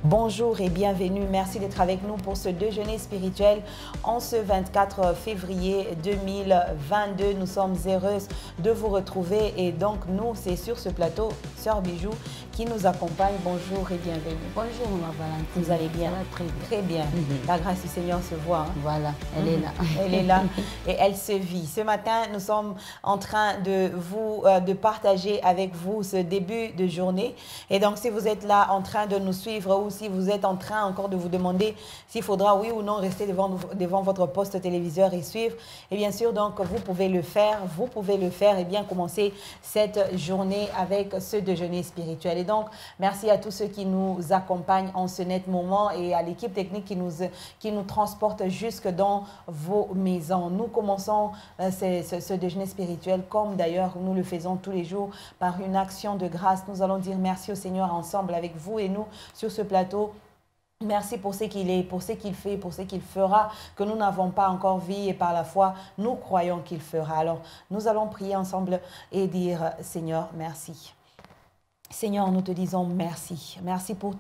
Bonjour et bienvenue. Merci d'être avec nous pour ce déjeuner spirituel en ce 24 février 2022. Nous sommes heureuses de vous retrouver et donc nous, c'est sur ce plateau, Sœur Bijou qui nous accompagne. Bonjour et bienvenue. Bonjour, ma Valentine. Vous allez bien? Ça va très bien. Très bien. La grâce du Seigneur se voit. Hein? Voilà, elle est là. Elle est là et elle se vit. Ce matin, nous sommes en train de partager avec vous ce début de journée. Et donc, si vous êtes là en train de nous suivre ou si vous êtes en train encore de vous demander s'il faudra, oui ou non, rester devant votre poste téléviseur et suivre, et bien sûr, donc, vous pouvez le faire et bien commencer cette journée avec ce déjeuner spirituel. Et donc, merci à tous ceux qui nous accompagnent en ce net moment et à l'équipe technique qui nous transporte jusque dans vos maisons. Nous commençons ce déjeuner spirituel comme d'ailleurs nous le faisons tous les jours par une action de grâce. Nous allons dire merci au Seigneur ensemble avec vous et nous sur ce plateau. Merci pour ce qu'il est, pour ce qu'il fait, pour ce qu'il fera, que nous n'avons pas encore vu et par la foi, nous croyons qu'il fera. Alors, nous allons prier ensemble et dire, Seigneur, merci. Seigneur, nous te disons merci. Merci pour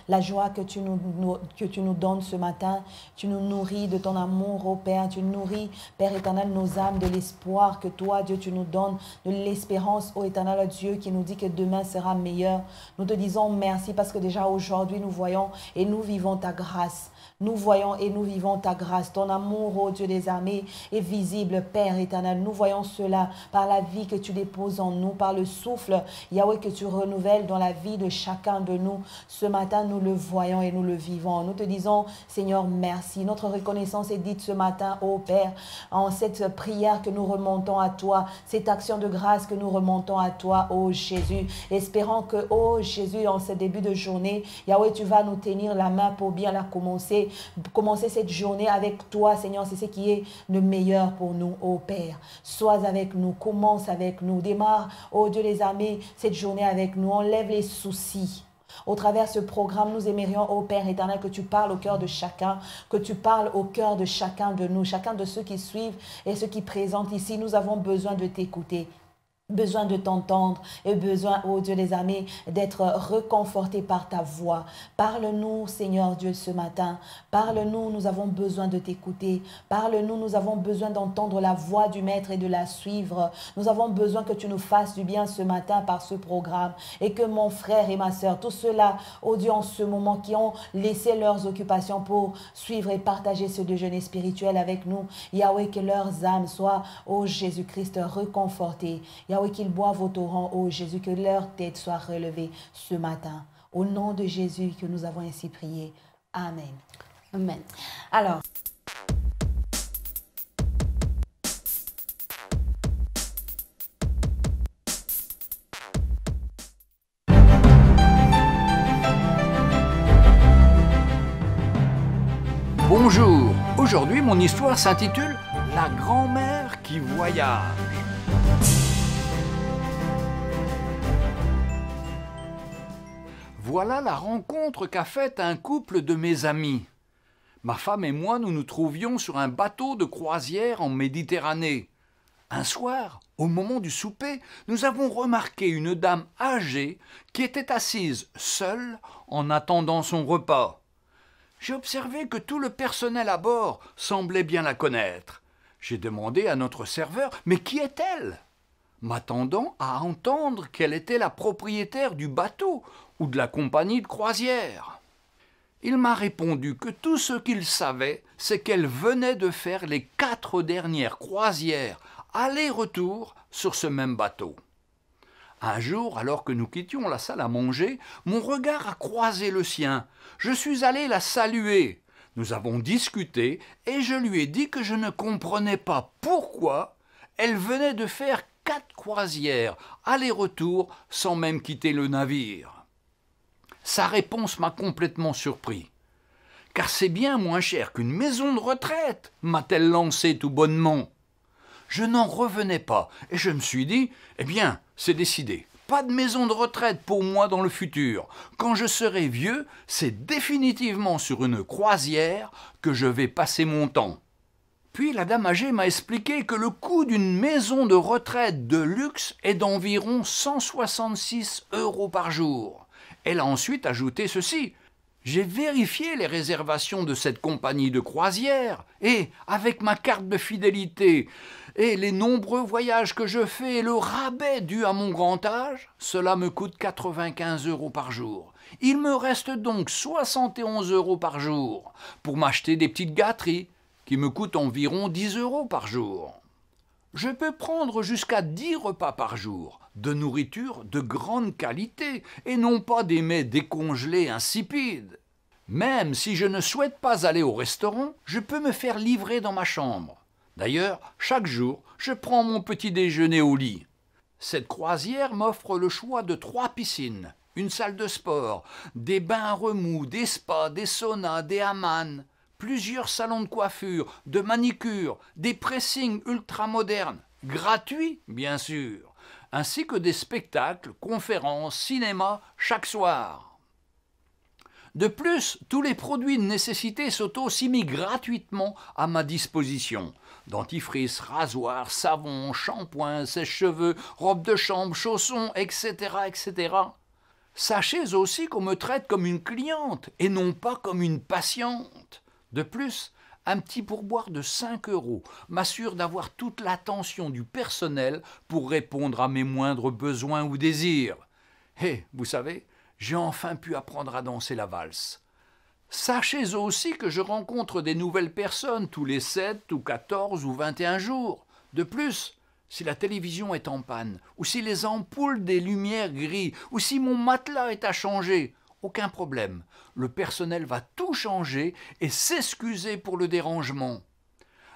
la joie que tu nous donnes ce matin. Tu nous nourris de ton amour, ô Père. Tu nourris, Père éternel, nos âmes de l'espoir que toi, Dieu, tu nous donnes, de l'espérance, ô éternel Dieu, qui nous dit que demain sera meilleur. Nous te disons merci parce que déjà aujourd'hui, nous voyons et nous vivons ta grâce. Nous voyons et nous vivons ta grâce. Ton amour, ô Dieu des armées, est visible, Père éternel. Nous voyons cela par la vie que tu déposes en nous, par le souffle, Yahweh, que tu renouvelles dans la vie de chacun de nous. Ce matin, nous le voyons et nous le vivons. Nous te disons, Seigneur, merci. Notre reconnaissance est dite ce matin, ô Père, en cette prière que nous remontons à toi, cette action de grâce que nous remontons à toi, ô Jésus. Espérant que, ô Jésus, en ce début de journée, Yahweh, tu vas nous tenir la main pour bien la commencer cette journée avec toi, Seigneur. C'est ce qui est le meilleur pour nous, ô Père. Sois avec nous, commence avec nous, démarre, ô Dieu des armées, cette journée avec nous. Enlève les soucis. Au travers de ce programme, nous aimerions, ô Père éternel, que tu parles au cœur de chacun, que tu parles au cœur de chacun de nous, chacun de ceux qui suivent et ceux qui présentent ici. Nous avons besoin de t'écouter. Besoin de t'entendre et besoin, ô Dieu des armées, d'être reconforté par ta voix. Parle-nous, Seigneur Dieu, ce matin. Parle-nous, nous avons besoin de t'écouter. Parle-nous, nous avons besoin d'entendre la voix du Maître et de la suivre. Nous avons besoin que tu nous fasses du bien ce matin par ce programme et que mon frère et ma sœur, tous ceux-là, ô Dieu, en ce moment, qui ont laissé leurs occupations pour suivre et partager ce déjeuner spirituel avec nous, Yahweh, que leurs âmes soient, ô Jésus-Christ, reconfortées. Yahweh, qu'ils boivent au torrent, ô Jésus, que leur tête soit relevée ce matin. Au nom de Jésus que nous avons ainsi prié. Amen. Amen. Alors, bonjour, aujourd'hui mon histoire s'intitule « La grand-mère qui voyage ». Voilà la rencontre qu'a faite un couple de mes amis. Ma femme et moi, nous nous trouvions sur un bateau de croisière en Méditerranée. Un soir, au moment du souper, nous avons remarqué une dame âgée qui était assise seule en attendant son repas. J'ai observé que tout le personnel à bord semblait bien la connaître. J'ai demandé à notre serveur « Mais qui est-elle » m'attendant à entendre qu'elle était la propriétaire du bateau ou de la compagnie de croisière. Il m'a répondu que tout ce qu'il savait, c'est qu'elle venait de faire les 4 dernières croisières aller-retour sur ce même bateau. Un jour, alors que nous quittions la salle à manger, mon regard a croisé le sien. Je suis allé la saluer. Nous avons discuté et je lui ai dit que je ne comprenais pas pourquoi elle venait de faire 4 croisières aller-retour sans même quitter le navire. Sa réponse m'a complètement surpris. Car c'est bien moins cher qu'une maison de retraite, m'a-t-elle lancé tout bonnement. Je n'en revenais pas et je me suis dit, eh bien, c'est décidé. Pas de maison de retraite pour moi dans le futur. Quand je serai vieux, c'est définitivement sur une croisière que je vais passer mon temps. Puis la dame âgée m'a expliqué que le coût d'une maison de retraite de luxe est d'environ 166 € par jour. Elle a ensuite ajouté ceci. J'ai vérifié les réservations de cette compagnie de croisière et, avec ma carte de fidélité et les nombreux voyages que je fais et le rabais dû à mon grand âge, cela me coûte 95 € par jour. Il me reste donc 71 € par jour pour m'acheter des petites gâteries qui me coûtent environ 10 € par jour. Je peux prendre jusqu'à 10 repas par jour, de nourriture de grande qualité et non pas des mets décongelés insipides. Même si je ne souhaite pas aller au restaurant, je peux me faire livrer dans ma chambre. D'ailleurs, chaque jour, je prends mon petit déjeuner au lit. Cette croisière m'offre le choix de 3 piscines, une salle de sport, des bains à remous, des spas, des saunas, des hammams, plusieurs salons de coiffure, de manicure, des pressings ultramodernes, gratuits bien sûr, ainsi que des spectacles, conférences, cinéma chaque soir. De plus, tous les produits de nécessité sont aussi mis gratuitement à ma disposition. Dentifrice, rasoir, savon, shampoing, sèche-cheveux, robe de chambre, chaussons, etc., etc. Sachez aussi qu'on me traite comme une cliente et non pas comme une patiente. De plus, un petit pourboire de 5 € m'assure d'avoir toute l'attention du personnel pour répondre à mes moindres besoins ou désirs. Et, vous savez, j'ai enfin pu apprendre à danser la valse. Sachez aussi que je rencontre des nouvelles personnes tous les 7 ou 14 ou 21 jours. De plus, si la télévision est en panne, ou si les ampoules des lumières grillent, ou si mon matelas est à changer, aucun problème. Le personnel va tout changer et s'excuser pour le dérangement.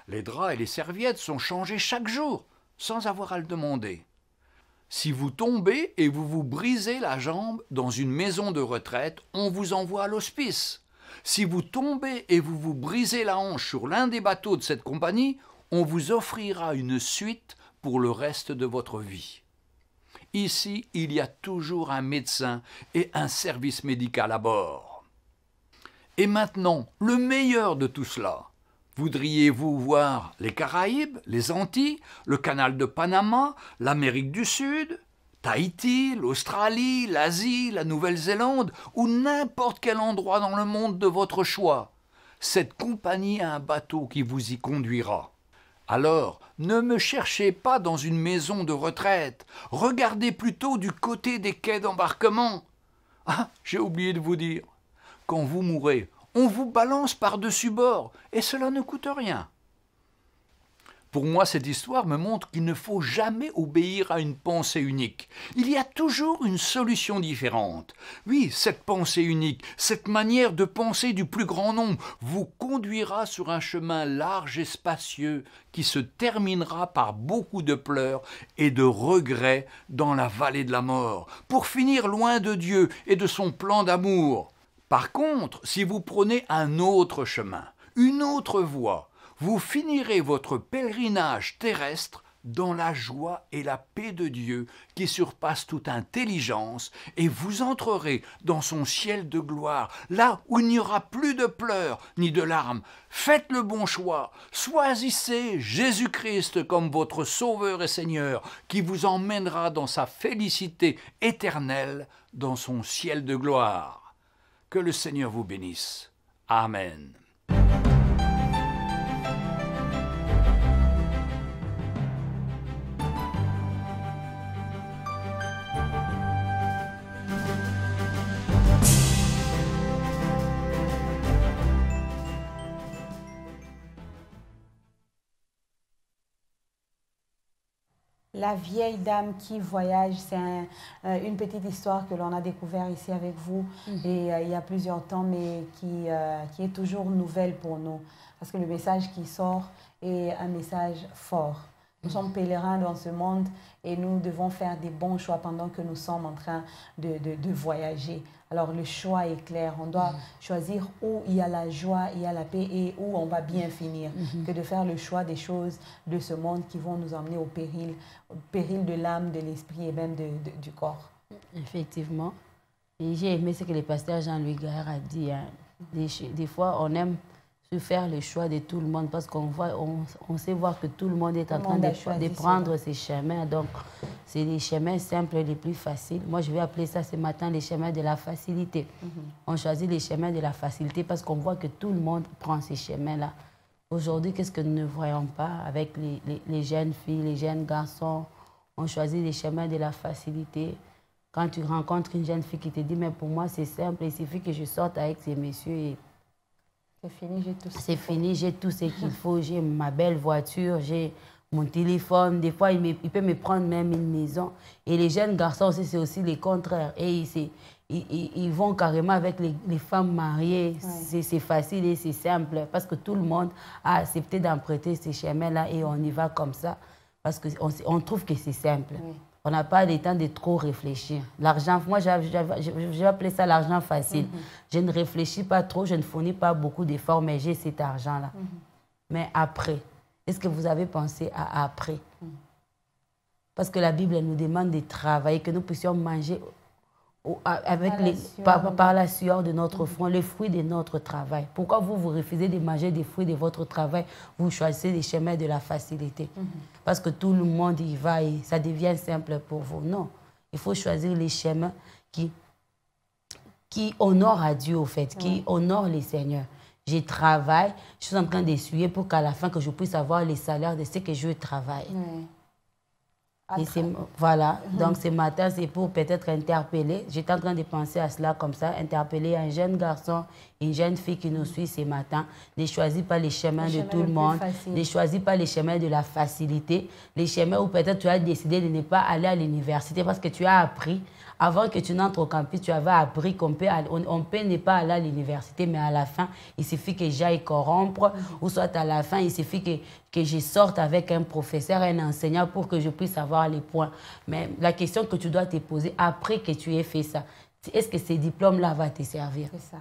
Les draps et les serviettes sont changés chaque jour, sans avoir à le demander. Si vous tombez et vous vous brisez la jambe dans une maison de retraite, on vous envoie à l'hospice. Si vous tombez et vous vous brisez la hanche sur l'un des bateaux de cette compagnie, on vous offrira une suite pour le reste de votre vie. Ici, il y a toujours un médecin et un service médical à bord. Et maintenant, le meilleur de tout cela. Voudriez-vous voir les Caraïbes, les Antilles, le canal de Panama, l'Amérique du Sud, Tahiti, l'Australie, l'Asie, la Nouvelle-Zélande ou n'importe quel endroit dans le monde de votre choix? Cette compagnie a un bateau qui vous y conduira. Alors, ne me cherchez pas dans une maison de retraite. Regardez plutôt du côté des quais d'embarquement. Ah, j'ai oublié de vous dire. Quand vous mourrez, on vous balance par-dessus bord et cela ne coûte rien. Pour moi, cette histoire me montre qu'il ne faut jamais obéir à une pensée unique. Il y a toujours une solution différente. Oui, cette pensée unique, cette manière de penser du plus grand nombre vous conduira sur un chemin large et spacieux qui se terminera par beaucoup de pleurs et de regrets dans la vallée de la mort, pour finir loin de Dieu et de son plan d'amour. Par contre, si vous prenez un autre chemin, une autre voie, vous finirez votre pèlerinage terrestre dans la joie et la paix de Dieu qui surpasse toute intelligence et vous entrerez dans son ciel de gloire, là où il n'y aura plus de pleurs ni de larmes. Faites le bon choix, choisissez Jésus-Christ comme votre Sauveur et Seigneur qui vous emmènera dans sa félicité éternelle, dans son ciel de gloire. Que le Seigneur vous bénisse. Amen. La vieille dame qui voyage, c'est une petite histoire que l'on a découvert ici avec vous et il y a plusieurs temps, mais qui est toujours nouvelle pour nous. Parce que le message qui sort est un message fort. Nous sommes pèlerins dans ce monde et nous devons faire des bons choix pendant que nous sommes en train de voyager. Alors le choix est clair, on doit choisir où il y a la joie, il y a la paix et où on va bien finir, que de faire le choix des choses de ce monde qui vont nous emmener au péril de l'âme, de l'esprit et même du corps. Effectivement. Et j'ai aimé ce que le pasteur Jean-Louis Gaillard a dit. Hein. Des fois, on aime faire le choix de tout le monde parce on sait voir que tout le monde est en train de prendre ses chemins. Donc, c'est les chemins simples les plus faciles. Moi, je vais appeler ça ce matin les chemins de la facilité. On choisit les chemins de la facilité parce qu'on voit que tout le monde prend ces chemins-là. Aujourd'hui, qu'est-ce que nous ne voyons pas avec les jeunes filles, les jeunes garçons? On choisit les chemins de la facilité. Quand tu rencontres une jeune fille qui te dit « mais pour moi, c'est simple, il suffit que je sorte avec ces messieurs et c'est fini, j'ai tout ce c'est fini, j'ai tout ce qu'il faut, j'ai ma belle voiture, j'ai mon téléphone. Des fois, il peut me prendre même une maison. » Et les jeunes garçons aussi, c'est aussi le contraire. Et ils vont carrément avec les femmes mariées. Ouais. C'est facile et c'est simple parce que tout le monde a accepté d'emprunter ces chemins-là et on y va comme ça parce qu'on trouve que c'est simple. Oui. On n'a pas le temps de trop réfléchir. L'argent, moi, j'ai appelé ça l'argent facile. Je ne réfléchis pas trop, je ne fournis pas beaucoup d'efforts, mais j'ai cet argent-là. Mais après, est-ce que vous avez pensé à après? Parce que la Bible elle nous demande de travailler, que nous puissions manger avec par la sueur de notre front, le fruit de notre travail. Pourquoi vous refusez de manger des fruits de votre travail? Vous choisissez les chemins de la facilité. Parce que tout le monde y va et ça devient simple pour vous. Non, il faut choisir les chemins qui honorent à Dieu, au fait, qui honorent les seigneurs. Je travaille, je suis en train d'essuyer pour qu'à la fin, que je puisse avoir les salaires de ce que je travaille. Et voilà, donc ce matin, c'est pour peut-être interpeller. J'étais en train de penser à cela comme ça, interpeller un jeune garçon, une jeune fille qui nous suit ce matin. Ne choisis pas les chemins de tout le monde. Ne choisis pas les chemins de la facilité. Les chemins où peut-être tu as décidé de ne pas aller à l'université parce que tu as appris. Avant que tu n'entres au campus, tu avais appris qu'on peut, on peut ne pas aller à l'université, mais à la fin, il suffit que j'aille corrompre, ou soit à la fin, il suffit que je sorte avec un professeur, un enseignant pour que je puisse avoir les points. Mais la question que tu dois te poser après que tu aies fait ça, est-ce que ces diplômes-là vont te servir? C'est ça,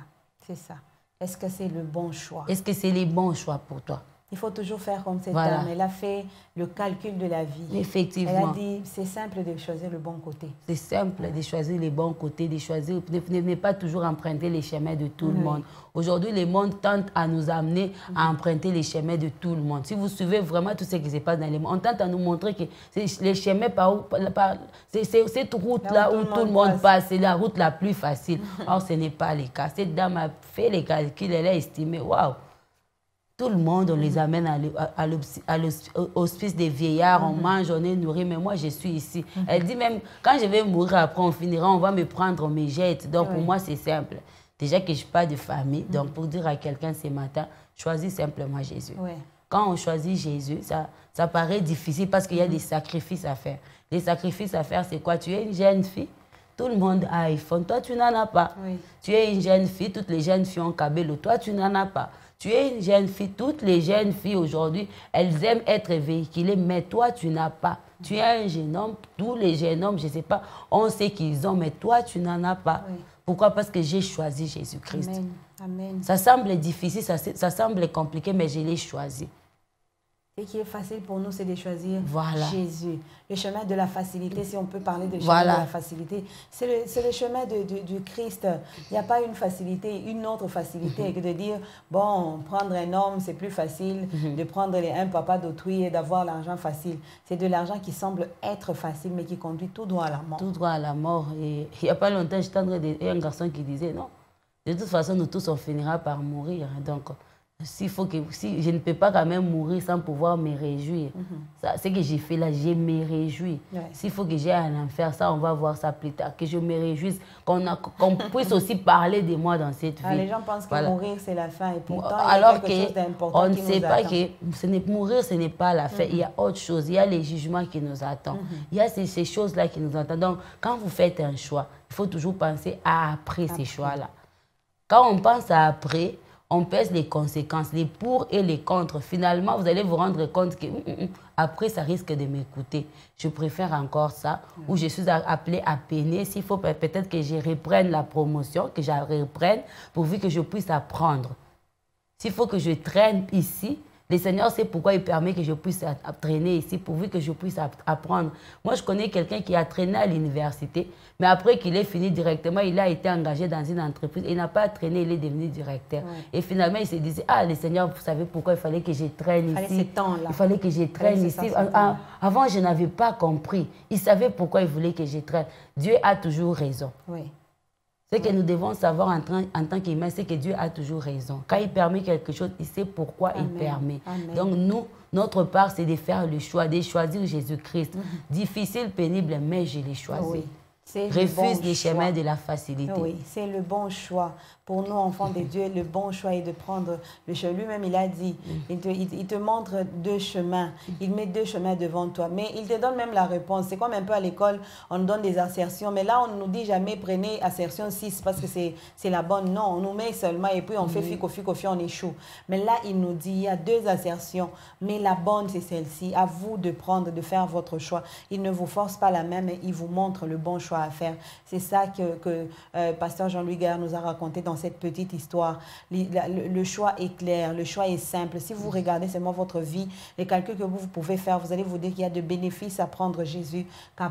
c'est ça. Est-ce que c'est le bon choix? Est-ce que c'est les bons choix pour toi? Il faut toujours faire comme cette dame. Elle a fait le calcul de la vie. Effectivement. Elle a dit, c'est simple de choisir le bon côté. C'est simple de choisir les bons côtés, de choisir, ne pas toujours emprunter les chemins de tout le monde. Aujourd'hui, le monde tente à nous amener à emprunter les chemins de tout le monde. Si vous suivez vraiment tout ce qui se passe dans le monde, on tente à nous montrer que les chemins c'est cette route-là où tout le monde passe, c'est la route la plus facile. Or, ce n'est pas le cas. Cette dame a fait les calculs, elle a estimé, waouh! Tout le monde, on les amène à l'hospice des vieillards, on mange, on est nourri, mais moi, je suis ici. Elle dit même, quand je vais mourir, après, on finira, on va me prendre, on me jette. Donc, pour moi, c'est simple. Déjà que je n'ai pas de famille, donc pour dire à quelqu'un ce matin, choisis simplement Jésus. Quand on choisit Jésus, ça paraît difficile parce qu'il y a des sacrifices à faire. Les sacrifices à faire, c'est quoi? Tu es une jeune fille, tout le monde a iPhone, toi, tu n'en as pas. Tu es une jeune fille, toutes les jeunes filles ont Cabello, toi, tu n'en as pas. Tu es une jeune fille, toutes les jeunes filles aujourd'hui, elles aiment être véhiculées, mais toi, tu n'as pas. Tu es un jeune homme, tous les jeunes hommes, je ne sais pas, on sait qu'ils ont, mais toi, tu n'en as pas. Pourquoi? Parce que j'ai choisi Jésus-Christ. Amen. Amen. Ça semble difficile, ça semble compliqué, mais je l'ai choisi. Ce qui est facile pour nous, c'est de choisir Jésus. Le chemin de la facilité, si on peut parler de chemin de la facilité, c'est le chemin du Christ. Il n'y a pas une facilité, une autre facilité que de dire, bon, prendre un homme, c'est plus facile, de prendre un papa d'autrui et d'avoir l'argent facile. C'est de l'argent qui semble être facile, mais qui conduit tout droit à la mort. Tout droit à la mort. Et il n'y a pas longtemps, j'étais un garçon qui disait, non, de toute façon, nous tous, on finira par mourir. Donc, si je ne peux pas quand même mourir sans pouvoir me réjouir. Ce que j'ai fait là, je me réjouis. S'il faut que j'aille en enfer, ça, on va voir ça plus tard. Que je me réjouisse, qu'on puisse aussi parler de moi dans cette vie. Les gens pensent que mourir, c'est la fin. Et pourtant, alors il y a quelque chose d'important on ne sait pas que mourir, ce n'est pas la fin. Il y a autre chose. Il y a les jugements qui nous attendent. Il y a ces choses-là qui nous attendent. Donc, quand vous faites un choix, il faut toujours penser à après ces choix-là. Quand on pense à après, on pèse les conséquences, les pour et les contre. Finalement, vous allez vous rendre compte que après, ça risque de m'écouter. Je préfère encore ça, où je suis appelée à peiner. S'il faut peut-être que je reprenne la promotion, que je reprenne, pourvu que je puisse apprendre. S'il faut que je traîne ici, Le Seigneur sait pourquoi il permet que je puisse traîner ici, pourvu que je puisse apprendre. Moi, je connais quelqu'un qui a traîné à l'université, mais après qu'il ait fini directement, il a été engagé dans une entreprise. Il n'a pas traîné, il est devenu directeur. Ouais. Et finalement, il se disait, ah, le Seigneur, vous savez pourquoi il fallait que je traîne ici. Il fallait que je traîne ici. Avant, je n'avais pas compris. Il savait pourquoi il voulait que je traîne. Dieu a toujours raison. Oui. Ce que nous devons savoir en tant qu'humains, c'est que Dieu a toujours raison. Quand il permet quelque chose, il sait pourquoi il permet. Amen. Donc nous, notre part, c'est de faire le choix, de choisir Jésus-Christ. Difficile, pénible, mais je l'ai choisi. Oui. Refuse les chemins de la facilité. Oui, c'est le bon choix. Pour nous, enfants de Dieu, le bon choix est de prendre le chemin. Lui-même, il a dit, il te montre deux chemins. Il met deux chemins devant toi. Mais il te donne même la réponse. C'est comme un peu à l'école, on nous donne des assertions. Mais là, on ne nous dit jamais, prenez assertion 6 parce que c'est la bonne. Non, on nous met seulement et puis on fait fico, on échoue. Mais là, il nous dit, il y a deux assertions. Mais la bonne, c'est celle-ci. À vous de prendre, de faire votre choix. Il ne vous force pas la main, mais il vous montre le bon choix à faire. C'est ça que Pasteur Jean-Louis Guerre nous a raconté dans cette petite histoire. Le choix est clair, le choix est simple. Si vous regardez seulement votre vie, les calculs que vous pouvez faire, vous allez vous dire qu'il y a de bénéfices à prendre Jésus qu'à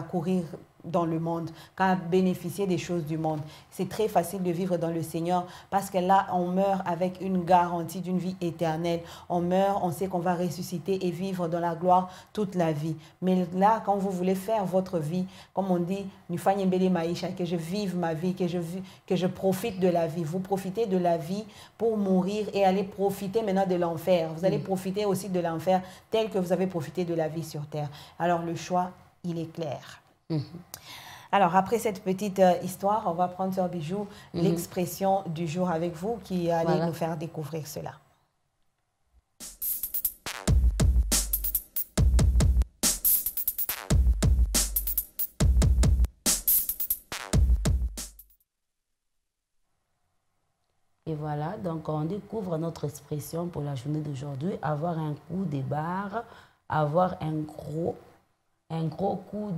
courir dans le monde, qu'à bénéficier des choses du monde. C'est très facile de vivre dans le Seigneur parce que là, on meurt avec une garantie d'une vie éternelle. On meurt, on sait qu'on va ressusciter et vivre dans la gloire toute la vie. Mais là, quand vous voulez faire votre vie, comme on dit, que je vive ma vie, que je profite de la vie. Vous profitez de la vie pour mourir et aller profiter maintenant de l'enfer. Vous allez profiter aussi de l'enfer tel que vous avez profité de la vie sur terre. Alors le choix, il est clair. Alors, après cette petite histoire, on va prendre sur Bijou l'expression du jour avec vous qui allait nous faire découvrir cela. Et voilà, donc on découvre notre expression pour la journée d'aujourd'hui, avoir un coup de barre, avoir un gros coup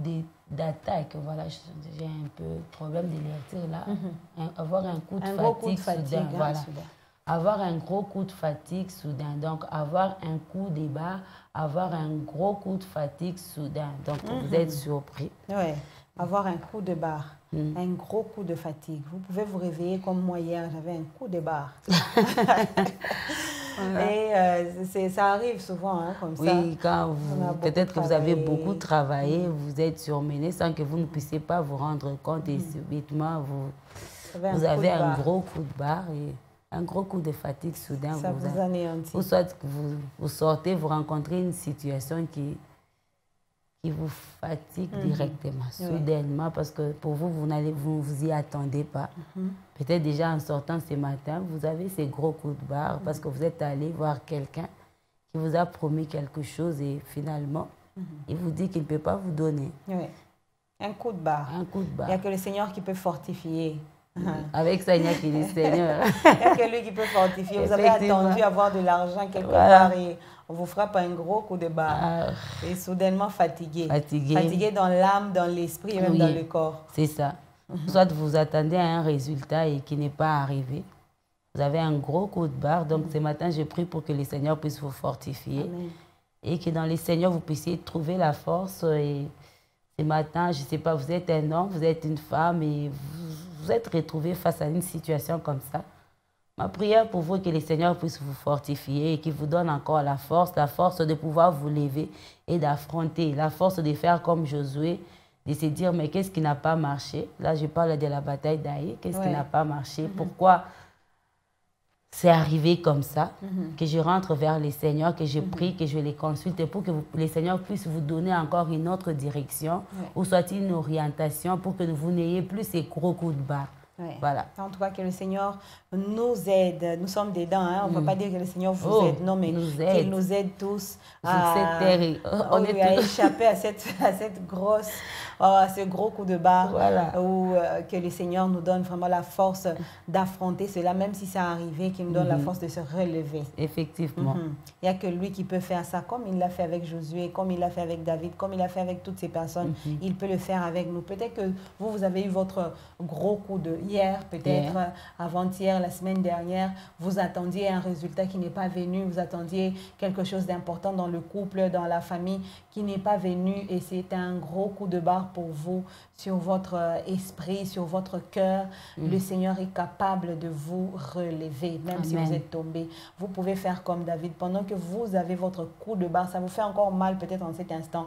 d'attaque. Voilà, j'ai un peu de problème de lecture là. Avoir un coup de fatigue soudain. Voilà. Avoir un gros coup de fatigue soudain. Donc, avoir un coup de barre, avoir un gros coup de fatigue soudain. Donc, vous êtes surpris. Oui, avoir un coup de barre, un gros coup de fatigue. Vous pouvez vous réveiller comme moi hier, j'avais un coup de barre. Et ça arrive souvent comme ça. Oui, quand peut-être que vous avez beaucoup travaillé, vous êtes surmené sans que vous ne puissiez pas vous rendre compte et subitement vous avez un gros coup de barre et un gros coup de fatigue soudain. Ça vous anéantit. Ou soit vous sortez, vous rencontrez une situation qui vous fatigue directement, soudainement, parce que pour vous, vous y attendez pas. Peut-être déjà en sortant ce matin, vous avez ces gros coups de barre parce que vous êtes allé voir quelqu'un qui vous a promis quelque chose et finalement, il vous dit qu'il ne peut pas vous donner. Oui. Un coup de barre. Un coup de barre. Il n'y a que le Seigneur qui peut fortifier. Avec ça, il n'y a que le Seigneur. Il n'y a que lui qui peut fortifier. Vous avez attendu avoir de l'argent quelque part et on vous frappe un gros coup de barre. Et soudainement fatigué. Fatigué dans l'âme, dans l'esprit et même dans le corps. C'est ça. Soit vous attendez à un résultat et qui n'est pas arrivé. Vous avez un gros coup de barre. Donc ce matin, je prie pour que le Seigneur puisse vous fortifier. Amen. Et que dans le Seigneur, vous puissiez trouver la force. Et ce matin, je ne sais pas, vous êtes un homme, vous êtes une femme et vous êtes retrouvé face à une situation comme ça. Ma prière pour vous, que le Seigneur puisse vous fortifier et qu'il vous donne encore la force de pouvoir vous lever et d'affronter, la force de faire comme Josué, de se dire, mais qu'est-ce qui n'a pas marché? Là, je parle de la bataille d'Aïe. Qu'est-ce qui n'a pas marché? Pourquoi c'est arrivé comme ça? Que je rentre vers le Seigneur, que je prie, que je les consulte pour que le Seigneur puisse vous donner encore une autre direction ou soit une orientation pour que vous n'ayez plus ces gros coups de barre. Ouais. Voilà. En tout cas, que le Seigneur nous aide. Nous sommes dedans. Hein? On ne peut pas dire que le Seigneur vous aide. Non, mais qu'il nous aide tous à échapper à cette grosse ce gros coup de barre, voilà. où que le Seigneur nous donne vraiment la force d'affronter cela, même si ça arrivé, qu'il nous donne la force de se relever. Effectivement. Il n'y a que lui qui peut faire ça, comme il l'a fait avec Josué, comme il l'a fait avec David, comme il l'a fait avec toutes ces personnes. Il peut le faire avec nous. Peut-être que vous avez eu votre gros coup de hier, peut-être avant-hier, la semaine dernière, vous attendiez un résultat qui n'est pas venu, vous attendiez quelque chose d'important dans le couple, dans la famille, qui n'est pas venu, et c'est un gros coup de barre pour vous, sur votre esprit, sur votre cœur. Le Seigneur est capable de vous relever, même si vous êtes tombé. Vous pouvez faire comme David. Pendant que vous avez votre coup de barre, ça vous fait encore mal peut-être en cet instant.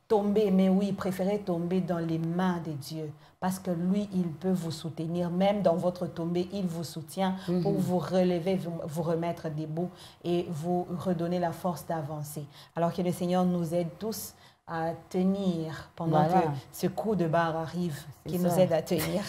Tomber, mais oui, préférez tomber dans les mains de Dieu. Parce que lui, il peut vous soutenir. Même dans votre tombée, il vous soutient pour vous relever, vous remettre debout et vous redonner la force d'avancer. Alors que le Seigneur nous aide tous à tenir pendant que ce coup de barre arrive, qu'il nous aide à tenir.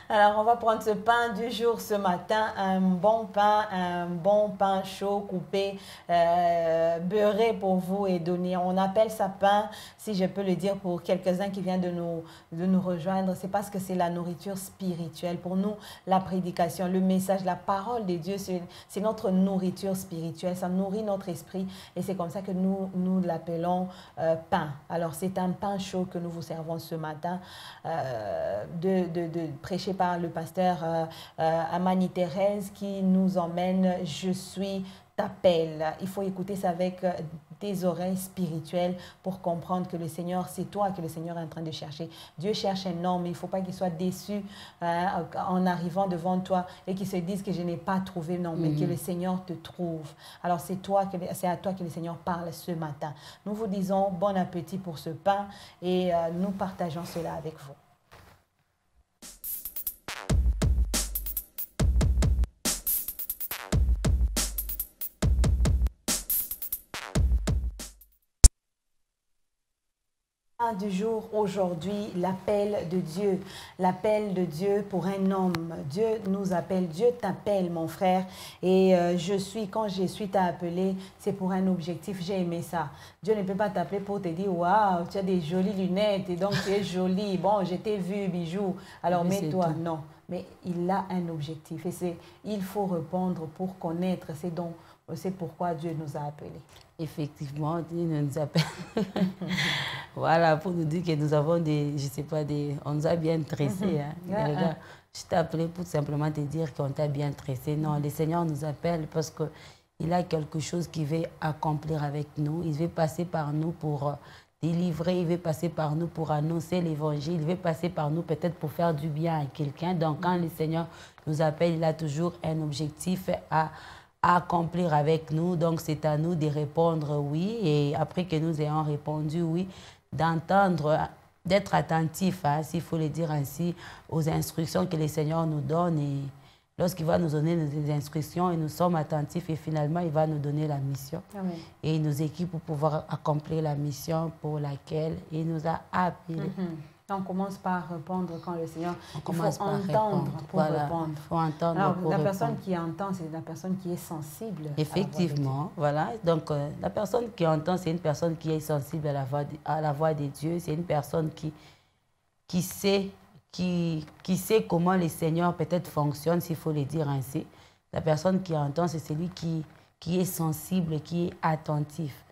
Alors, on va prendre ce pain du jour ce matin, un bon pain chaud, coupé, beurré pour vous et donné. On appelle ça pain, si je peux le dire pour quelques-uns qui viennent de nous rejoindre, c'est parce que c'est la nourriture spirituelle. Pour nous, la prédication, le message, la parole de Dieu, c'est notre nourriture spirituelle. Ça nourrit notre esprit et c'est comme ça que nous l'appelons pain. Alors, c'est un pain chaud que nous vous servons ce matin, prêché par le pasteur Amani Thérèse, qui nous emmène « Je suis t'appelle ». Il faut écouter ça avec des oreilles spirituelles pour comprendre que le Seigneur, c'est toi que le Seigneur est en train de chercher. Dieu cherche un homme, mais il ne faut pas qu'il soit déçu en arrivant devant toi et qu'il se dise que je n'ai pas trouvé, non, mais que le Seigneur te trouve. Alors c'est à toi que le Seigneur parle ce matin. Nous vous disons bon appétit pour ce pain et nous partageons cela avec vous. Du jour aujourd'hui, l'appel de Dieu pour un homme. Dieu nous appelle, Dieu t'appelle mon frère, et quand je suis t'appelé, c'est pour un objectif. J'ai aimé ça. Dieu ne peut pas t'appeler pour te dire waouh, tu as des jolies lunettes et donc tu es jolie, bon je t'ai vu bijou, alors mets-toi. Non, mais il a un objectif et il faut répondre pour connaître, c'est pourquoi Dieu nous a appelés. Effectivement, Dieu nous appelle. Voilà, pour nous dire que nous avons on nous a bien tressés. Je t'ai appelé pour simplement te dire qu'on t'a bien tressé. Non, le Seigneur nous appelle parce qu'il a quelque chose qu'il veut accomplir avec nous. Il veut passer par nous pour délivrer, il veut passer par nous pour annoncer l'évangile, il veut passer par nous peut-être pour faire du bien à quelqu'un. Donc, quand le Seigneur nous appelle, il a toujours un objectif à accomplir avec nous. Donc, c'est à nous de répondre oui. Et après que nous ayons répondu oui, d'entendre, d'être attentif, s'il faut le dire ainsi, aux instructions que le Seigneur nous donne. Et lorsqu'il va nous donner des instructions, et nous sommes attentifs et finalement, il va nous donner la mission. Amen. Et il nous équipe pour pouvoir accomplir la mission pour laquelle il nous a appelés. On commence par répondre quand le Seigneur... Il faut entendre pour répondre. Il faut entendre. Alors, la personne qui entend, c'est la personne qui est sensible. Effectivement, voilà. Donc, la personne qui entend, c'est une personne qui est sensible à la voix de Dieu. C'est une personne qui sait comment le Seigneur peut-être fonctionne, s'il faut le dire ainsi. La personne qui entend, c'est celui qui est sensible, qui est attentif,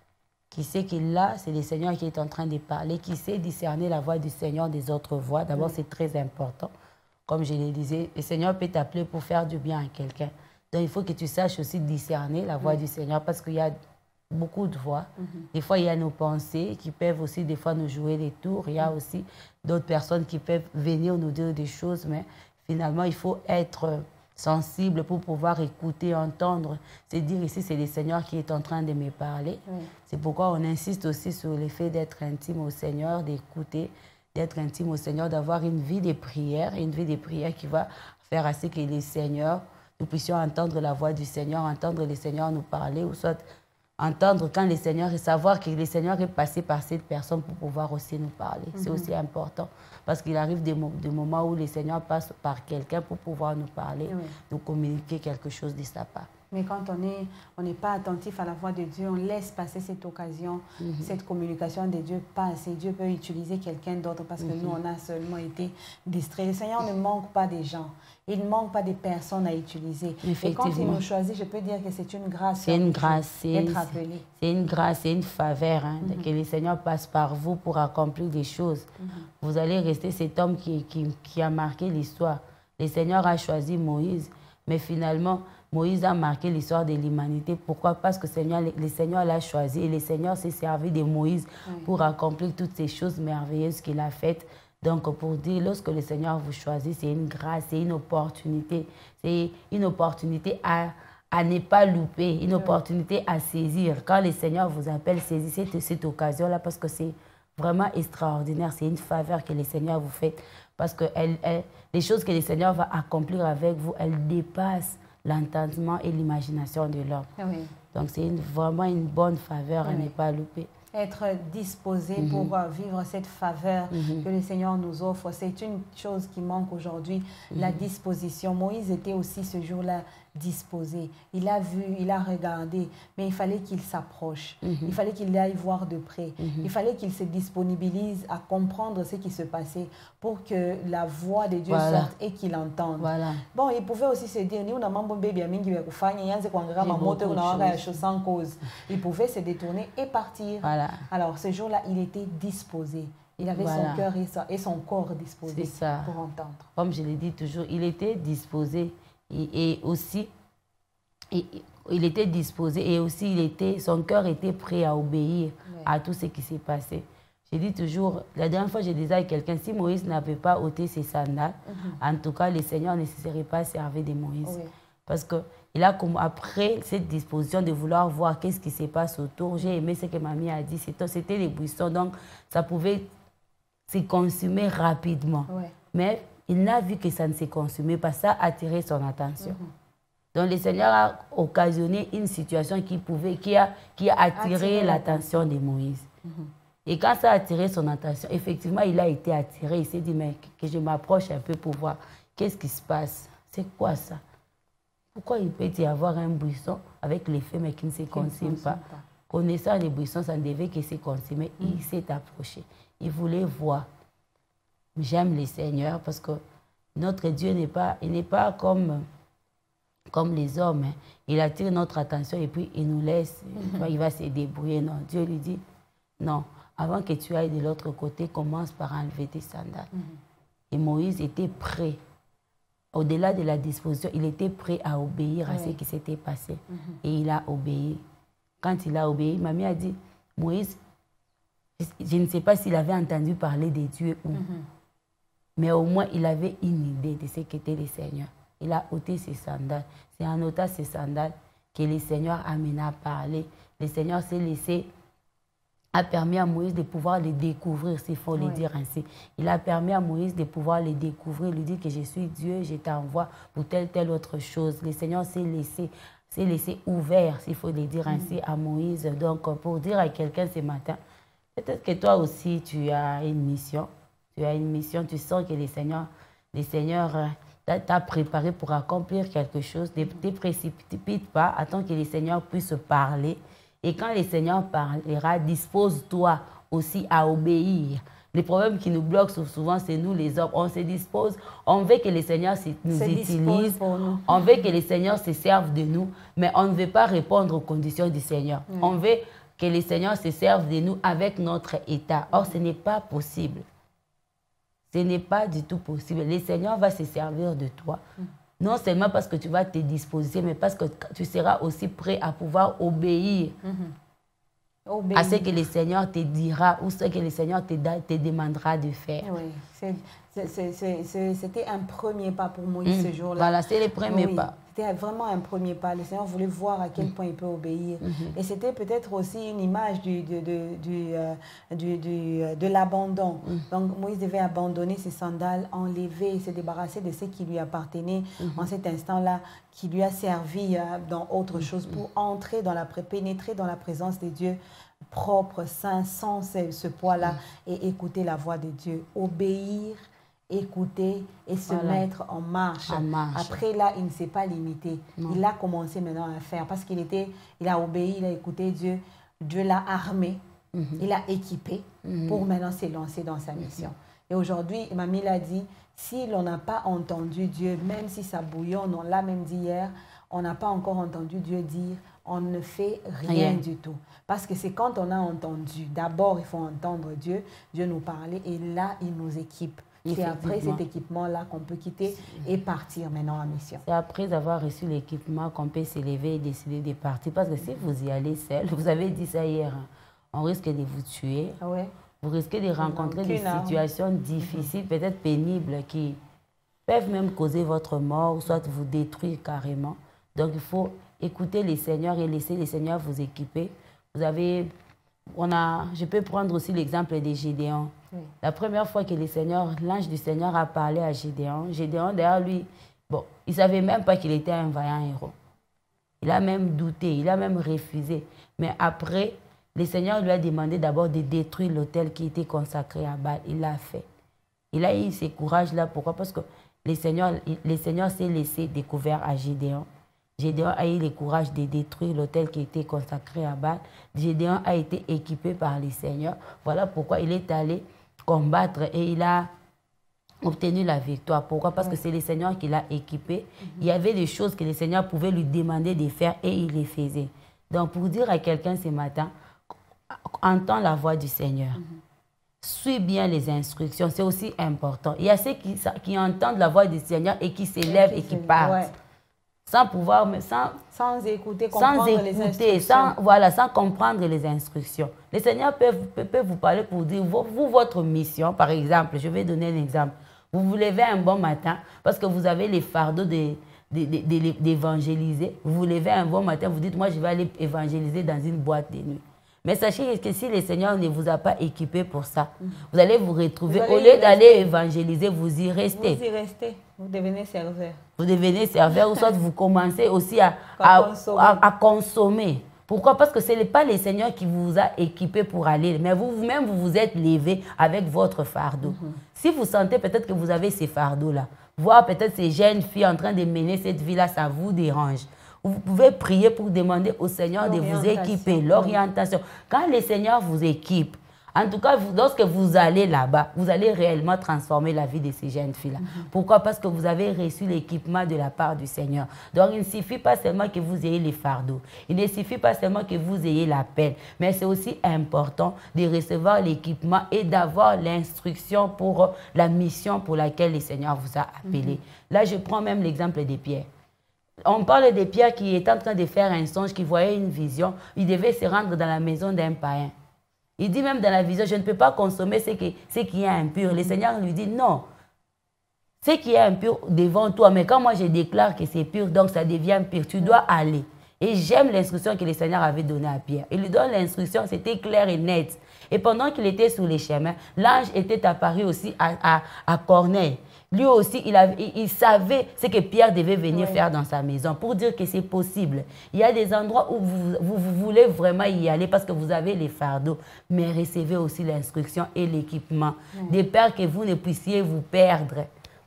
qui sait que là, c'est le Seigneur qui est en train de parler, qui sait discerner la voix du Seigneur des autres voix. D'abord, c'est très important. Comme je le disais, le Seigneur peut t'appeler pour faire du bien à quelqu'un. Donc, il faut que tu saches aussi discerner la voix du Seigneur parce qu'il y a beaucoup de voix. Des fois, il y a nos pensées qui peuvent aussi, des fois, nous jouer des tours. Il y a aussi d'autres personnes qui peuvent venir nous dire des choses, mais finalement, il faut être sensible pour pouvoir écouter, entendre. C'est dire ici, c'est le Seigneur qui est en train de me parler. C'est pourquoi on insiste aussi sur le fait d'être intime au Seigneur, d'écouter, d'être intime au Seigneur, d'avoir une vie de prière qui va faire à ce que les Seigneurs, nous puissions entendre la voix du Seigneur, entendre le Seigneur nous parler, ou soit entendre quand le Seigneur, et savoir que le Seigneur est passé par cette personne pour pouvoir aussi nous parler. C'est aussi important. Parce qu'il arrive des moments où le Seigneur passe par quelqu'un pour pouvoir nous parler, nous communiquer quelque chose de sa part. Mais quand on n'est pas attentif à la voix de Dieu, on laisse passer cette occasion, cette communication de Dieu passe. Et Dieu peut utiliser quelqu'un d'autre parce que nous, on a seulement été distraits. Le Seigneur ne manque pas des gens. Il ne manque pas des personnes à utiliser. Et quand il nous choisit, je peux dire que c'est une grâce. C'est une grâce. D'être appelé. C'est une grâce, c'est une faveur que le Seigneur passe par vous pour accomplir des choses. Vous allez rester cet homme qui a marqué l'histoire. Le Seigneur a choisi Moïse, mais finalement, Moïse a marqué l'histoire de l'humanité. Pourquoi? Parce que le Seigneur l'a choisi et le Seigneur s'est servi de Moïse pour accomplir toutes ces choses merveilleuses qu'il a faites. Donc, pour dire, lorsque le Seigneur vous choisit, c'est une grâce, c'est une opportunité. C'est une opportunité à ne pas louper, une opportunité à saisir. Quand le Seigneur vous appelle, saisissez cette occasion-là parce que c'est vraiment extraordinaire. C'est une faveur que le Seigneur vous fait parce que les choses que le Seigneur va accomplir avec vous, elles dépassent l'entendement et l'imagination de l'homme. Oui. Donc, c'est vraiment une bonne faveur à ne pas louper. Être disposé pour vivre cette faveur que le Seigneur nous offre, c'est une chose qui manque aujourd'hui, la disposition. Moïse était aussi ce jour-là disposé. Il a vu, il a regardé, mais il fallait qu'il s'approche. Il fallait qu'il aille voir de près. Il fallait qu'il se disponibilise à comprendre ce qui se passait pour que la voix de Dieu sorte et qu'il entende. Bon, il pouvait aussi se dire, il pouvait se détourner et partir. Alors, ce jour-là, il était disposé. Il avait son cœur et son corps disposés pour entendre. Comme je l'ai dit toujours, il était disposé et aussi, il était disposé et aussi son cœur était prêt à obéir à tout ce qui s'est passé. Je dis toujours, la dernière fois, je disais à quelqu'un, si Moïse n'avait pas ôté ses sandales, en tout cas, le Seigneur ne se serait pas servi de Moïse. Parce que il a, après cette disposition de vouloir voir qu'est-ce qui se passe autour, j'ai aimé ce que mamie a dit, c'était les buissons, donc ça pouvait se consumer rapidement. Mais il n'a vu que ça ne se consumait pas, ça a attiré son attention. Donc le Seigneur a occasionné une situation qui a attiré l'attention de Moïse. Et quand ça a attiré son attention, effectivement, il a été attiré. Il s'est dit, mais que je m'approche un peu pour voir qu'est-ce qui se passe. C'est quoi ça? Pourquoi il peut y avoir un buisson avec les feux mais qui ne se consume pas? Connaissant les buissons, ça ne devait que se consumer. Il s'est approché. Il voulait voir. J'aime le Seigneur parce que notre Dieu n'est pas comme les hommes. Il attire notre attention et puis il nous laisse. Il va se débrouiller. Non, Dieu lui dit, non, avant que tu ailles de l'autre côté, commence par enlever tes sandales. Et Moïse était prêt. Au-delà de la disposition, il était prêt à obéir à ce qui s'était passé. Et il a obéi. Quand il a obéi, mamie a dit, Moïse, je ne sais pas s'il avait entendu parler de Dieu ou mais au moins il avait une idée de ce qu'était le Seigneur. Il a ôté ses sandales. C'est en ôtant ses sandales que le Seigneur a amené à parler. Le Seigneur a permis à Moïse de pouvoir les découvrir, s'il faut le dire ainsi. Il a permis à Moïse de pouvoir les découvrir, lui dire que je suis Dieu, je t'envoie pour telle autre chose. Le Seigneur s'est laissé ouvert, s'il faut le dire ainsi, à Moïse. Donc, pour dire à quelqu'un ce matin, peut-être que toi aussi, tu as une mission. Tu as une mission, tu sens que le Seigneur t'a préparé pour accomplir quelque chose. Ne te précipite pas, attends que le Seigneur puisse parler. Et quand le Seigneur parlera, dispose-toi aussi à obéir. Les problèmes qui nous bloquent souvent, c'est nous les hommes. On se dispose, on veut que le Seigneur nous utilise, on veut que le Seigneur se serve de nous, mais on ne veut pas répondre aux conditions du Seigneur. On veut que le Seigneur se serve de nous avec notre état. Or, ce n'est pas possible. Ce n'est pas du tout possible. Le Seigneur va se servir de toi. Non seulement parce que tu vas te disposer, mais parce que tu seras aussi prêt à pouvoir obéir à ce que le Seigneur te dira ou ce que le Seigneur te demandera de faire. Oui, c'était un premier pas pour Moïse ce jour-là. Voilà, c'est le premier pas. C'était vraiment un premier pas. Le Seigneur voulait voir à quel point il peut obéir. Et c'était peut-être aussi une image de l'abandon. Donc Moïse devait abandonner ses sandales, enlever, se débarrasser de ce qui lui appartenait en cet instant-là, qui lui a servi dans autre chose pour pénétrer dans la présence de Dieu propre, saint, sans ce poids-là et écouter la voix de Dieu. Obéir écouter et se mettre en marche. Après, là, il ne s'est pas limité. Il a commencé maintenant à faire parce qu'il a obéi, il a écouté Dieu. Dieu l'a armé, il l'a équipé pour maintenant s'élancer dans sa mission. Et aujourd'hui, Mamie l'a dit, si l'on n'a pas entendu Dieu, même si ça bouillonne, on l'a même dit hier, on n'a pas encore entendu Dieu dire, on ne fait rien du tout. Parce que c'est quand on a entendu, d'abord il faut entendre Dieu, Dieu nous parler et là il nous équipe. C'est après cet équipement-là qu'on peut quitter et partir maintenant en mission. C'est après avoir reçu l'équipement qu'on peut s'élever et décider de partir. Parce que si vous y allez seul, vous avez dit ça hier, hein, on risque de vous tuer. Vous risquez de rencontrer des situations difficiles, peut-être pénibles, qui peuvent même causer votre mort, ou soit vous détruire carrément. Donc il faut écouter les seigneurs et laisser les seigneurs vous équiper. Vous avez... je peux prendre aussi l'exemple de Gédéon. La première fois que l'ange du Seigneur a parlé à Gédéon, derrière lui, bon, il ne savait même pas qu'il était un vaillant héros. Il a même douté, il a même refusé. Mais après, le Seigneur lui a demandé d'abord de détruire l'autel qui était consacré à Baal. Il l'a fait. Il a eu ce courage-là. Pourquoi? Parce que le Seigneur s'est laissé découvert à Gédéon. Gédéon a eu le courage de détruire l'autel qui était consacré à Baal. Gédéon a été équipé par le Seigneur. Voilà pourquoi il est allé combattre et il a obtenu la victoire. Pourquoi? Parce que c'est le Seigneur qui l'a équipé. Il y avait des choses que le Seigneur pouvait lui demander de faire et il les faisait. Donc pour dire à quelqu'un ce matin, entends la voix du Seigneur. Suis bien les instructions, c'est aussi important. Il y a ceux qui entendent la voix du Seigneur et qui s'élèvent et qui partent. Sans pouvoir, sans écouter, comprendre les instructions. Sans comprendre les instructions. Le Seigneur peut vous parler pour dire, vous, votre mission, par exemple, je vais donner un exemple. Vous vous levez un bon matin parce que vous avez les fardeaux d'évangéliser. Vous vous levez un bon matin, vous dites, moi je vais aller évangéliser dans une boîte de nuit. Mais sachez que si le Seigneur ne vous a pas équipé pour ça, vous allez vous retrouver, au lieu d'aller évangéliser, vous y restez. Vous y restez, vous devenez serveur. Vous devenez serveur ou soit vous commencez aussi à consommer. Pourquoi? Parce que ce n'est pas le Seigneur qui vous a équipé pour aller, mais vous-même, vous vous êtes levé avec votre fardeau. Si vous sentez peut-être que vous avez ces fardeaux-là, voir peut-être ces jeunes filles en train de mener cette vie-là, ça vous dérange. Vous pouvez prier pour demander au Seigneur de vous équiper, l'orientation. Quand le Seigneur vous équipe, en tout cas, lorsque vous allez là-bas, vous allez réellement transformer la vie de ces jeunes filles-là. Pourquoi? Parce que vous avez reçu l'équipement de la part du Seigneur. Donc, il ne suffit pas seulement que vous ayez les fardeaux. Il ne suffit pas seulement que vous ayez l'appel. Mais c'est aussi important de recevoir l'équipement et d'avoir l'instruction pour la mission pour laquelle le Seigneur vous a appelé. Là, je prends même l'exemple de Pierre. On parle de Pierre qui est en train de faire un songe, qui voyait une vision. Il devait se rendre dans la maison d'un païen. Il dit même dans la vision, je ne peux pas consommer ce qui est impur. Le Seigneur lui dit, non, ce qui est impur devant toi, mais quand moi je déclare que c'est pur, donc ça devient pur, tu dois aller. Et j'aime l'instruction que le Seigneur avait donnée à Pierre. Il lui donne l'instruction, c'était clair et net. Et pendant qu'il était sur les chemins, l'ange était apparu aussi à Corneille. Lui aussi, il savait ce que Pierre devait venir faire dans sa maison pour dire que c'est possible. Il y a des endroits où vous voulez vraiment y aller parce que vous avez les fardeaux, mais recevez aussi l'instruction et l'équipement. De peur que vous ne puissiez vous perdre.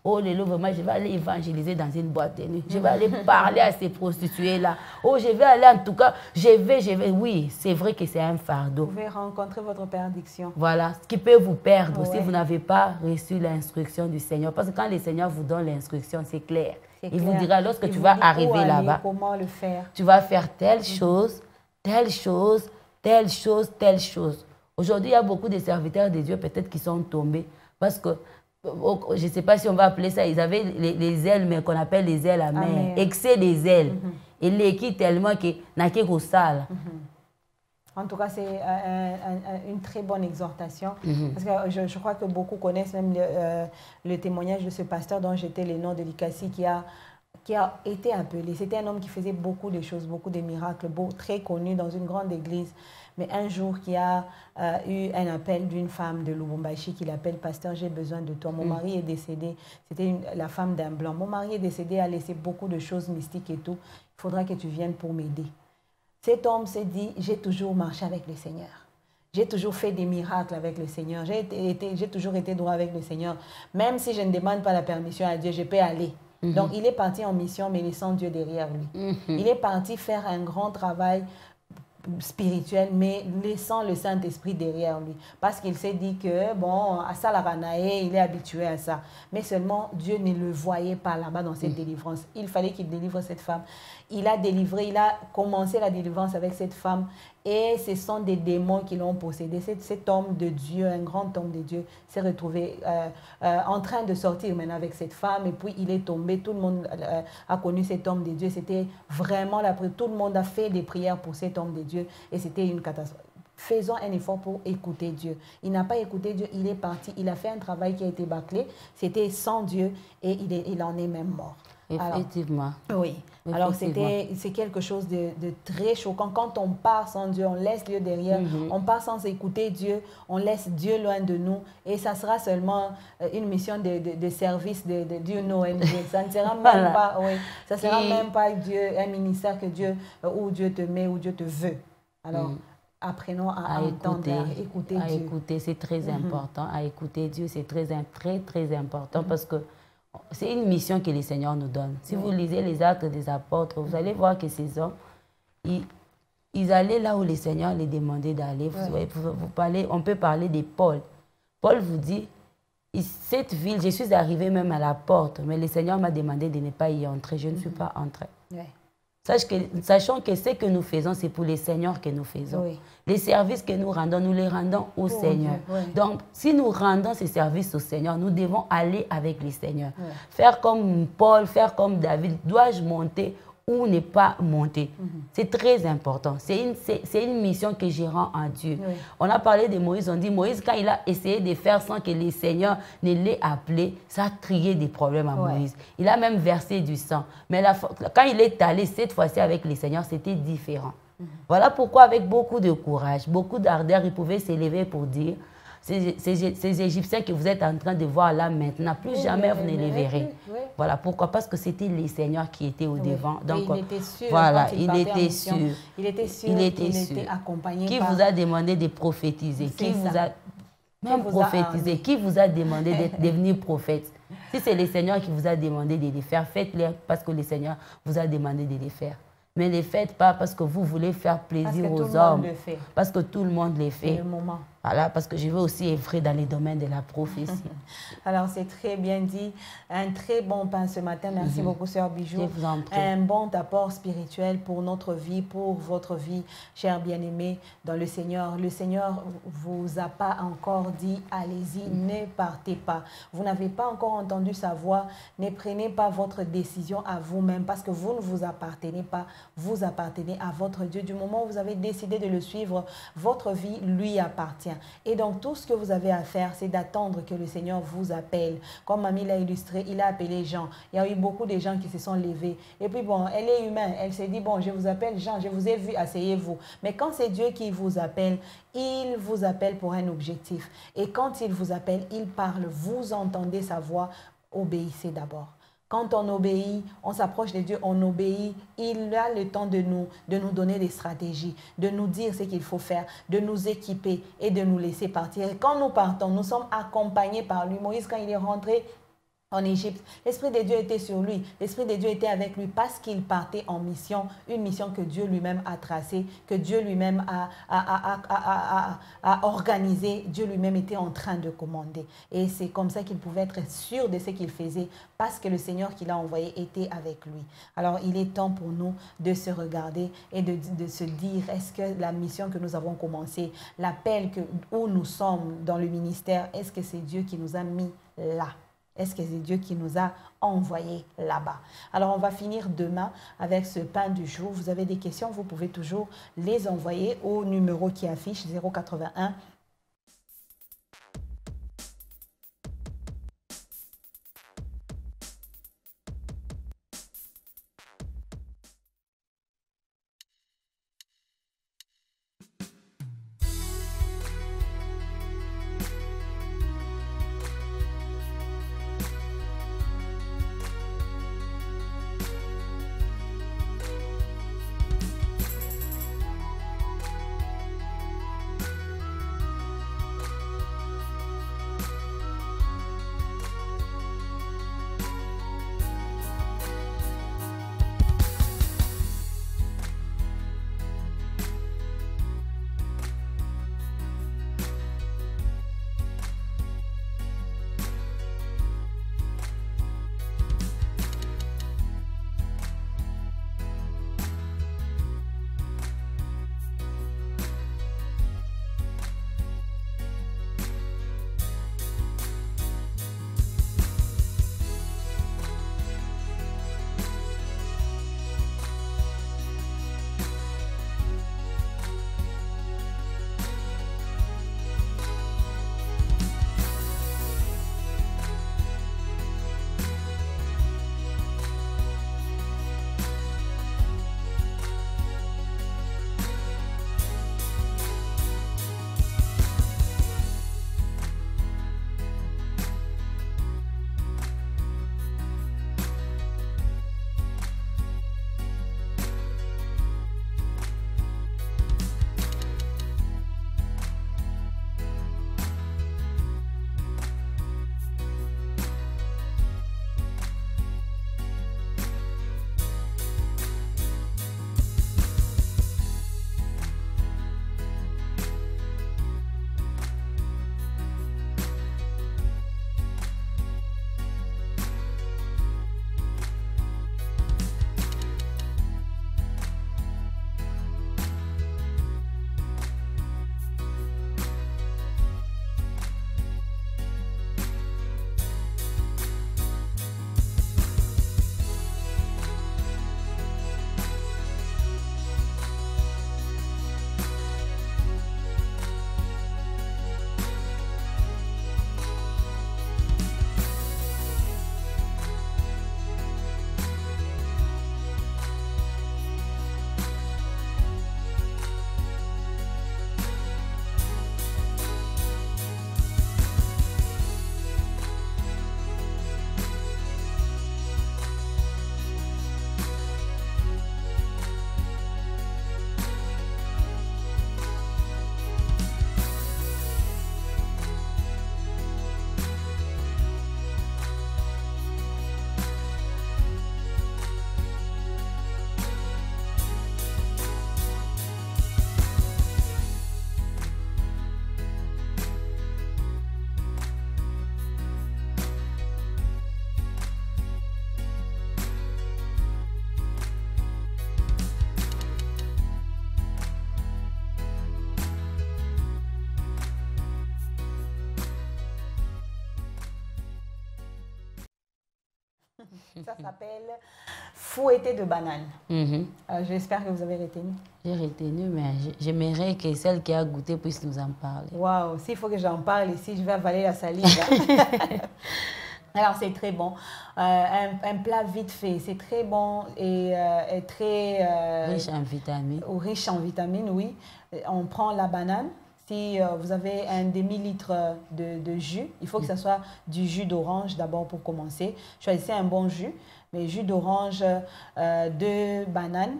Oh, vraiment, je vais aller évangéliser dans une boîte de nuit. Je vais aller parler à ces prostituées-là. Oh, je vais aller, en tout cas, je vais. Oui, c'est vrai que c'est un fardeau. Vous pouvez rencontrer votre perdition. Voilà, ce qui peut vous perdre si vous n'avez pas reçu l'instruction du Seigneur. Parce que quand le Seigneur vous donne l'instruction, c'est clair. Il vous dira, lorsque tu vas arriver là-bas, comment le faire. Tu vas faire telle chose, telle chose, telle chose, telle chose. Aujourd'hui, il y a beaucoup de serviteurs de Dieu peut-être qui sont tombés parce que je ne sais pas si on va appeler ça, ils avaient les ailes, mais qu'on appelle les ailes amères, excès des ailes. Et l'équipe tellement que n'a qu'au sale. En tout cas, c'est une très bonne exhortation. Parce que je crois que beaucoup connaissent même le témoignage de ce pasteur dont j'étais le nom de l'Ikassi qui a été appelé. C'était un homme qui faisait beaucoup de choses, beaucoup de miracles, très connu dans une grande église. Mais un jour, qui a eu un appel d'une femme de Lubumbashi qui l'appelle « Pasteur, j'ai besoin de toi. Mon mari est décédé. » C'était la femme d'un blanc. « Mon mari est décédé, a laissé beaucoup de choses mystiques et tout. Il faudra que tu viennes pour m'aider. » Cet homme s'est dit « J'ai toujours marché avec le Seigneur. j'ai toujours fait des miracles avec le Seigneur. J'ai toujours été droit avec le Seigneur. Même si je ne demande pas la permission à Dieu, je peux aller. Donc, il est parti en mission, mais laissant Dieu derrière lui. Il est parti faire un grand travail spirituel, mais laissant le Saint-Esprit derrière lui. Parce qu'il s'est dit que, bon, à Salaranae, il est habitué à ça. Mais seulement, Dieu ne le voyait pas là-bas dans cette délivrance. Il fallait qu'il délivre cette femme. Il a délivré, il a commencé la délivrance avec cette femme. Et ce sont des démons qui l'ont possédé. Cet homme de Dieu, un grand homme de Dieu, s'est retrouvé en train de sortir maintenant avec cette femme. Et puis, il est tombé. Tout le monde a connu cet homme de Dieu. C'était vraiment la prière. Tout le monde a fait des prières pour cet homme de Dieu. Et c'était une catastrophe. Faisons un effort pour écouter Dieu. Il n'a pas écouté Dieu, il est parti. Il a fait un travail qui a été bâclé. C'était sans Dieu et il en est même mort. Effectivement. Alors, oui. Alors, c'est quelque chose de très choquant. Quand on part sans Dieu, on laisse Dieu derrière. On part sans écouter Dieu. On laisse Dieu loin de nous. Et ça sera seulement une mission de service de Dieu, ça ne sera même pas, oui, ça sera même pas Dieu, un ministère que Dieu, où Dieu te met, où Dieu te veut. Alors, apprenons à entendre, à écouter Dieu. Écouter, c'est très important. À écouter Dieu, c'est très important parce que c'est une mission que le Seigneur nous donne. Si vous lisez les Actes des Apôtres, vous allez voir que ces hommes, ils allaient là où le Seigneur les demandait d'aller. On peut parler de Paul. Paul vous dit, cette ville, je suis arrivé même à la porte, mais le Seigneur m'a demandé de ne pas y entrer. Je ne suis pas entré. Sachant que ce que nous faisons, c'est pour le Seigneur que nous faisons. Les services que nous les rendons au Seigneur. Donc, si nous rendons ces services au Seigneur, nous devons aller avec le Seigneur. Faire comme Paul, faire comme David. Dois-je monter ou ne pas monter? C'est très important. C'est une mission que je rends à Dieu. On a parlé de Moïse. On dit, Moïse, quand il a essayé de faire sans que le Seigneur ne l'ait appelé, ça a créé des problèmes à Moïse. Il a même versé du sang. Mais quand il est allé cette fois-ci avec le Seigneur, c'était différent. Voilà pourquoi, avec beaucoup de courage, beaucoup d'ardeur, il pouvait s'élever pour dire, ces Égyptiens que vous êtes en train de voir là maintenant, plus jamais vous ne les verrez. Voilà pourquoi, parce que c'était les seigneurs qui étaient au devant. Donc, il était sûr. Voilà, il était sûr. Il était sûr. Il était accompagné. Qui vous a demandé de prophétiser? Qui vous a même prophétisé? Qui vous a demandé de devenir prophète? Si c'est le Seigneur qui vous a demandé de les faire, faites-les parce que le Seigneur vous a demandé de les faire. Mais ne les faites pas parce que vous voulez faire plaisir aux hommes. Parce que tout le monde le fait. C'est le moment. Voilà, parce que je veux aussi œuvrer dans les domaines de la prophétie. Alors, c'est très bien dit. Un très bon pain ce matin. Merci beaucoup, Sœur Bijou. Je vous en prie. Un bon apport spirituel pour notre vie, pour votre vie, chers bien-aimés, dans le Seigneur. Le Seigneur vous a pas encore dit, allez-y, ne partez pas. Vous n'avez pas encore entendu sa voix. Ne prenez pas votre décision à vous-même parce que vous ne vous appartenez pas. Vous appartenez à votre Dieu. Du moment où vous avez décidé de le suivre, votre vie lui appartient. Et donc, tout ce que vous avez à faire, c'est d'attendre que le Seigneur vous appelle. Comme Mamie l'a illustré, il a appelé Jean. Il y a eu beaucoup de gens qui se sont levés. Et puis, bon, elle est humaine. Elle s'est dit, bon, je vous appelle Jean, je vous ai vu, asseyez-vous. Mais quand c'est Dieu qui vous appelle, il vous appelle pour un objectif. Et quand il vous appelle, il parle. Vous entendez sa voix, obéissez d'abord. Quand on obéit, on s'approche de Dieu, on obéit, il a le temps de nous donner des stratégies, de nous dire ce qu'il faut faire, de nous équiper et de nous laisser partir. Et quand nous partons, nous sommes accompagnés par lui. Moïse, quand il est rentré en Égypte, l'Esprit de Dieu était sur lui. L'Esprit de Dieu était avec lui parce qu'il partait en mission, une mission que Dieu lui-même a tracée, que Dieu lui-même a organisée. Dieu lui-même était en train de commander. Et c'est comme ça qu'il pouvait être sûr de ce qu'il faisait parce que le Seigneur qui l'a envoyé était avec lui. Alors, il est temps pour nous de se regarder et de se dire, est-ce que la mission que nous avons commencée, l'appel où nous sommes dans le ministère, est-ce que c'est Dieu qui nous a mis là? Est-ce que c'est Dieu qui nous a envoyés là-bas? Alors, on va finir demain avec ce pain du jour. Vous avez des questions, vous pouvez toujours les envoyer au numéro qui affiche 081 Ça s'appelle fouetté de banane. J'espère que vous avez retenu. J'ai retenu, mais j'aimerais que celle qui a goûté puisse nous en parler. Waouh, s'il faut que j'en parle ici, je vais avaler la salive. Alors, c'est très bon. Un plat vite fait, c'est très bon et très... riche en vitamines. Riche en vitamines, oui. On prend la banane. Si vous avez un demi-litre de jus, il faut que ce soit du jus d'orange d'abord pour commencer. Choisissez un bon jus, mais jus d'orange, 2 bananes.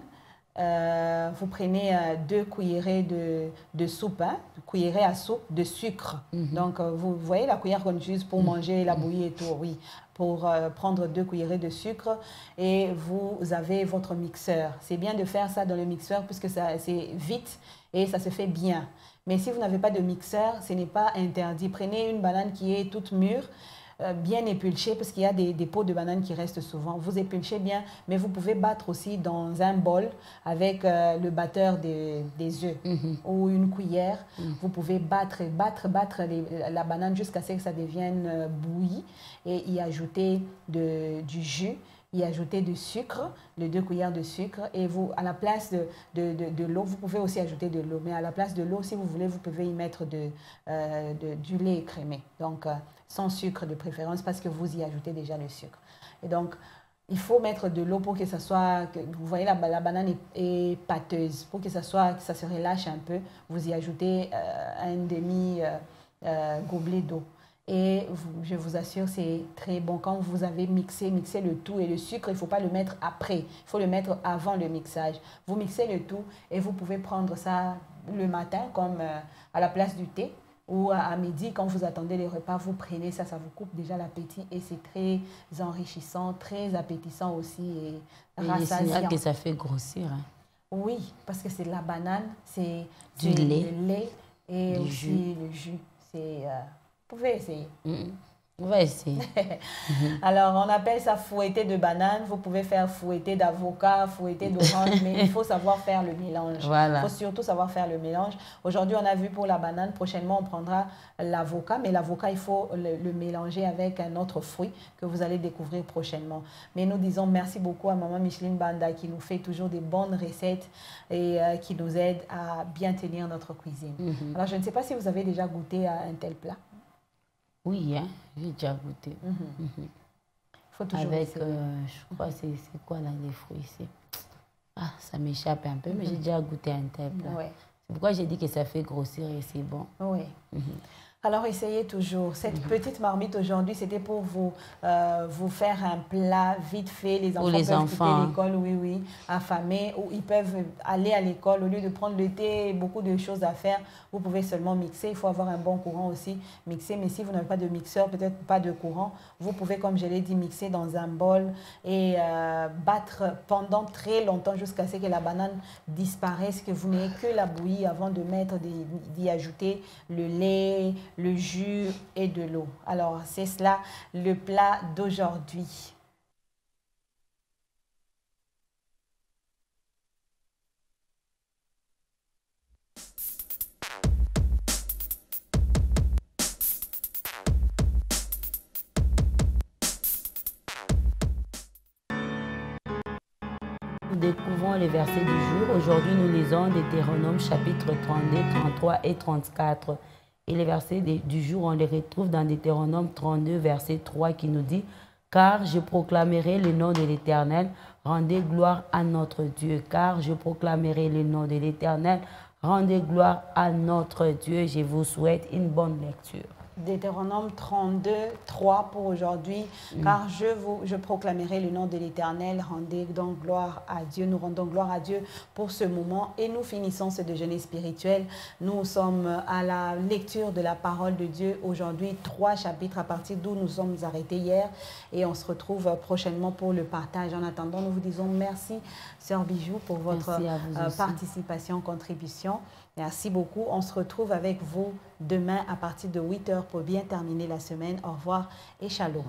Vous prenez 2 cuillerées de soupe, cuillerées à soupe de sucre. Donc, vous voyez la cuillère qu'on utilise pour manger la bouillie et tout, oui. Pour prendre 2 cuillerées de sucre et vous avez votre mixeur. C'est bien de faire ça dans le mixeur puisque c'est vite et ça se fait bien. Mais si vous n'avez pas de mixeur, ce n'est pas interdit. Prenez une banane qui est toute mûre, bien épulchée, parce qu'il y a des peaux de banane qui restent souvent. Vous épulchez bien, mais vous pouvez battre aussi dans un bol avec le batteur des œufs ou une cuillère. Vous pouvez battre la banane jusqu'à ce que ça devienne bouilli et y ajouter du jus. Y ajouter du sucre, les 2 cuillères de sucre, et vous, à la place de l'eau, vous pouvez aussi ajouter de l'eau, mais à la place de l'eau, si vous voulez, vous pouvez y mettre du lait écrémé, donc sans sucre de préférence, parce que vous y ajoutez déjà le sucre. Et donc, il faut mettre de l'eau pour que ça soit, vous voyez, la banane est pâteuse, pour que ça se relâche un peu, vous y ajoutez un demi gobelet d'eau. Et je vous assure, c'est très bon. Quand vous avez mixé le tout et le sucre, il ne faut pas le mettre après. Il faut le mettre avant le mixage. Vous mixez le tout et vous pouvez prendre ça le matin comme à la place du thé ou à midi quand vous attendez les repas. Vous prenez ça, ça vous coupe déjà l'appétit et c'est très enrichissant, très appétissant aussi et rassasiant. Il signale que ça fait grossir. Hein. Oui, parce que c'est de la banane, c'est du lait. Le lait et aussi le jus. C'est... Vous pouvez essayer. On va essayer. Alors, on appelle ça fouetté de banane. Vous pouvez faire fouetté d'avocat, fouetté d'orange, mais il faut savoir faire le mélange. Voilà. Il faut surtout savoir faire le mélange. Aujourd'hui, on a vu pour la banane. Prochainement, on prendra l'avocat, mais l'avocat, il faut le mélanger avec un autre fruit que vous allez découvrir prochainement. Mais nous disons merci beaucoup à Maman Micheline Banda qui nous fait toujours des bonnes recettes et qui nous aide à bien tenir notre cuisine. Alors, je ne sais pas si vous avez déjà goûté à un tel plat. Oui, hein, j'ai déjà goûté. Faut toujours avec, je crois, c'est quoi là, les fruits? Ah, ça m'échappe un peu, mais j'ai déjà goûté un tel plat. Ouais. C'est pourquoi j'ai dit que ça fait grossir et c'est bon. Oui. Alors, essayez toujours. Cette petite marmite aujourd'hui, c'était pour vous faire un plat vite fait. Les enfants peuvent quitter l'école, oui, affamés, ou ils peuvent aller à l'école. Au lieu de prendre le thé, beaucoup de choses à faire, vous pouvez seulement mixer. Il faut avoir un bon courant aussi, mixer. Mais si vous n'avez pas de mixeur, peut-être pas de courant, vous pouvez, comme je l'ai dit, mixer dans un bol et battre pendant très longtemps jusqu'à ce que la banane disparaisse, que vous n'ayez que la bouillie avant de d'y ajouter le lait, le jus et de l'eau. Alors, c'est cela le plat d'aujourd'hui. Nous découvrons les versets du jour. Aujourd'hui, nous lisons Deutéronome chapitre 32, 33 et 34. Et les versets du jour, on les retrouve dans Deutéronome 32, verset 3 qui nous dit « Car je proclamerai le nom de l'Éternel, rendez gloire à notre Dieu. Car je proclamerai le nom de l'Éternel, rendez gloire à notre Dieu. » Je vous souhaite une bonne lecture. Deutéronome 32, 3 pour aujourd'hui. Car je proclamerai le nom de l'Éternel, rendez donc gloire à Dieu. Nous rendons gloire à Dieu pour ce moment et nous finissons ce déjeuner spirituel. Nous sommes à la lecture de la parole de Dieu aujourd'hui, 3 chapitres à partir d'où nous sommes arrêtés hier et on se retrouve prochainement pour le partage. En attendant, nous vous disons merci, Sœur Bijou, pour votre participation, contribution. Merci beaucoup. On se retrouve avec vous demain à partir de 8 h pour bien terminer la semaine. Au revoir et shalom.